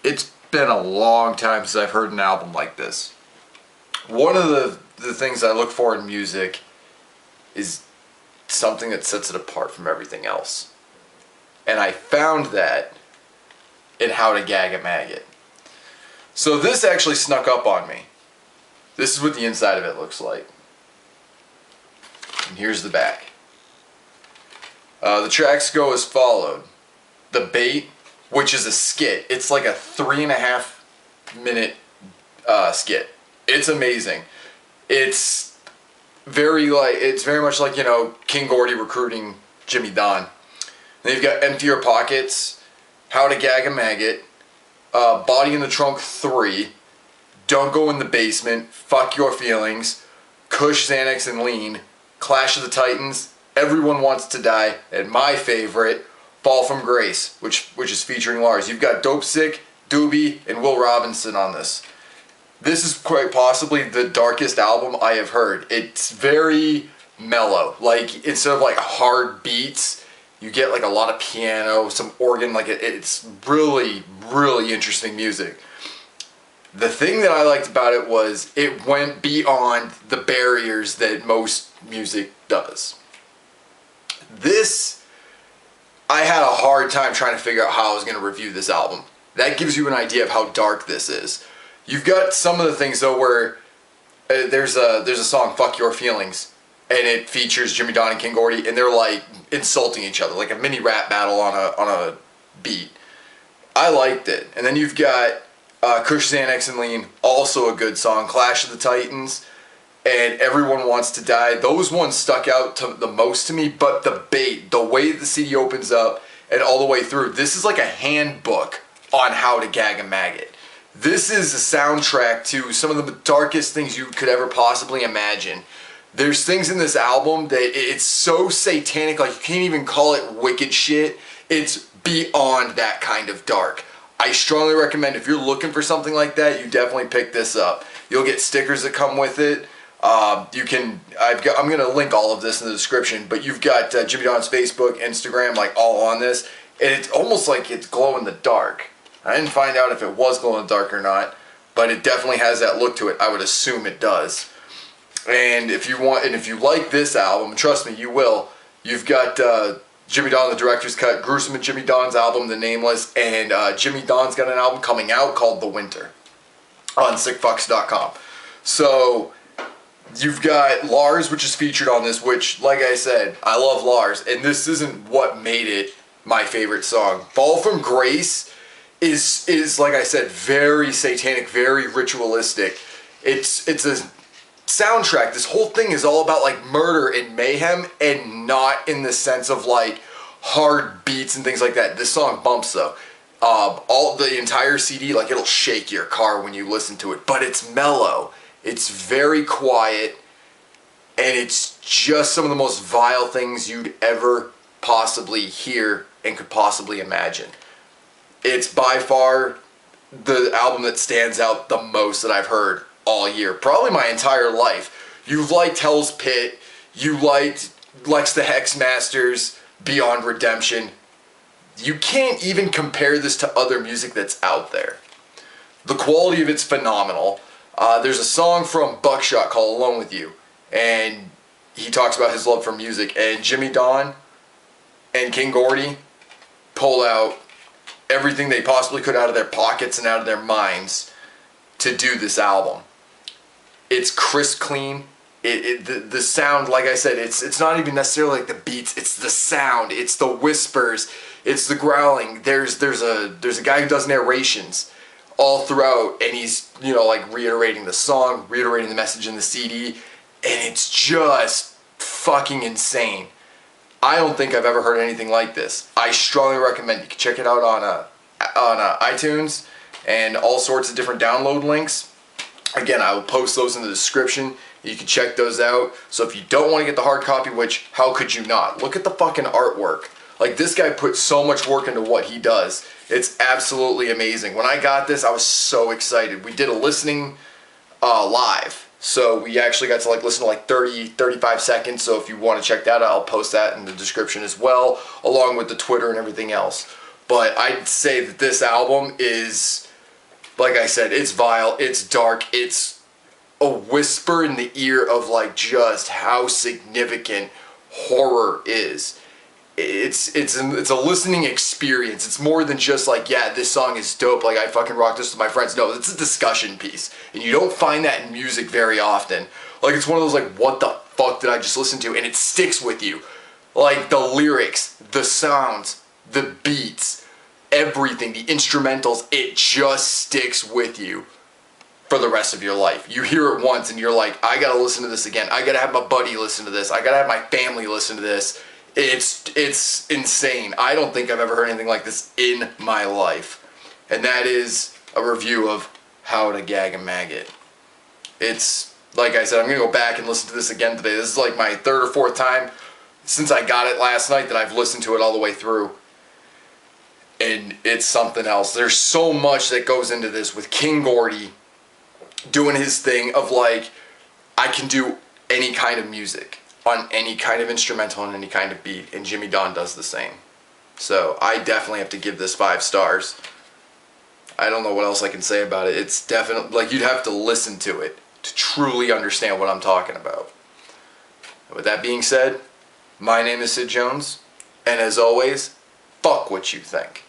It's been a long time since I've heard an album like this. One of the things I look for in music is something that sets it apart from everything else. And I found that in How to Gag a Maggot. So this actually snuck up on me. This is what the inside of it looks like. And here's the back. The tracks go as followed. The Bait, which is a skit. It's like a 3.5 minute skit. It's amazing. It's very much like, you know, King Gordy recruiting Jimmy Donn. Then you've got Empty Your Pockets, How to Gag a Maggot, Body in the Trunk 3, Don't Go in the Basement, Fuck Your Feelings, Kush, Xanax, and Lean, Clash of the Titans, Everyone Wants to Die, and my favorite, Fall from Grace, which is featuring Lars. You've got Dope Sick, Doobie, and Will Robinson on this. This is quite possibly the darkest album I have heard. It's very mellow. Like, instead of like hard beats, you get like a lot of piano, some organ. Like it's really, really interesting music. The thing that I liked about it was it went beyond the barriers that most music does. This, I had a hard time trying to figure out how I was going to review this album. That gives you an idea of how dark this is. You've got some of the things though where there's a song, Fuck Your Feelings, and it features Jimmy Donn and King Gordy, and they're like insulting each other, like a mini rap battle on a beat. I liked it. And then you've got Kush, Xanax, and Lean, also a good song, Clash of the Titans, and Everyone Wants to Die. Those ones stuck out the most to me, but The Bait, the way the CD opens up and all the way through, this is like a handbook on how to gag a maggot. This is a soundtrack to some of the darkest things you could ever possibly imagine. There's things in this album that it's so satanic, like you can't even call it wicked shit. It's beyond that kind of dark. I strongly recommend if you're looking for something like that, you definitely pick this up. You'll get stickers that come with it. I'm gonna link all of this in the description, but you've got Jimmy Donn's Facebook, Instagram, like all on this, and it's almost like it's glow in the dark. I didn't find out if it was glow in the dark or not, but it definitely has that look to it. I would assume it does. And if you like this album, trust me, you will. You've got Jimmy Donn, the director's cut, Gruesome and Jimmy Donn's album, The Nameless, and Jimmy Donn's got an album coming out called The Winter on Sicfux.com. So you've got Lars, which is featured on this, which, like I said, I love Lars, and this isn't what made it my favorite song. Fall from Grace is like I said, very satanic, very ritualistic. It's a soundtrack. This whole thing is all about like murder and mayhem, and not in the sense of like hard beats and things like that. This song bumps though. All the entire CD, like it'll shake your car when you listen to it, but it's mellow. It's very quiet, and it's just some of the most vile things you'd ever possibly hear and could possibly imagine. It's by far the album that stands out the most that I've heard all year, probably my entire life. You've liked Hell's Pit, you liked Lex the Hexmaster's Beyond Redemption. You can't even compare this to other music that's out there. The quality of it's phenomenal. There's a song from Buckshot called Alone With You, and he talks about his love for music, and Jimmy Donn and King Gordy pulled out everything they possibly could out of their pockets and out of their minds to do this album. It's crisp, clean. The sound, like I said, it's not even necessarily like the beats. It's the sound. It's the whispers. It's the growling. There's a guy who does narrations all throughout, and he's, you know, like reiterating the song, reiterating the message in the CD, and it's just fucking insane. I don't think I've ever heard anything like this. I strongly recommend you can check it out on iTunes and all sorts of different download links. Again, I will post those in the description. You can check those out. So if you don't want to get the hard copy, which how could you not? Look at the fucking artwork. Like, this guy put so much work into what he does. It's absolutely amazing. When I got this, I was so excited. We did a listening live. So we actually got to like listen to like 35 seconds. So if you want to check that out, I'll post that in the description as well, along with the Twitter and everything else. But I'd say that this album is like I said, it's vile, it's dark, it's a whisper in the ear of like just how significant horror is. It's a listening experience. It's more than just like, yeah, this song is dope, like I fucking rock this with my friends. No, it's a discussion piece. And you don't find that in music very often. Like, it's one of those like, what the fuck did I just listen to? And it sticks with you. Like, the lyrics, the sounds, the beats, everything, the instrumentals, it just sticks with you for the rest of your life. You hear it once and you're like, I gotta listen to this again. I gotta have my buddy listen to this. I gotta have my family listen to this. It's insane. I don't think I've ever heard anything like this in my life. And that is a review of How to Gag a Maggot. It's, like I said, I'm gonna go back and listen to this again today. This is like my third or fourth time since I got it last night that I've listened to it all the way through. And it's something else. There's so much that goes into this with King Gordy doing his thing of like, I can do any kind of music on any kind of instrumental and any kind of beat, and Jimmy Donn does the same. So I definitely have to give this 5 stars. I don't know what else I can say about it. It's definitely, like, you'd have to listen to it to truly understand what I'm talking about. With that being said, my name is Sid Jones, and as always, fuck what you think.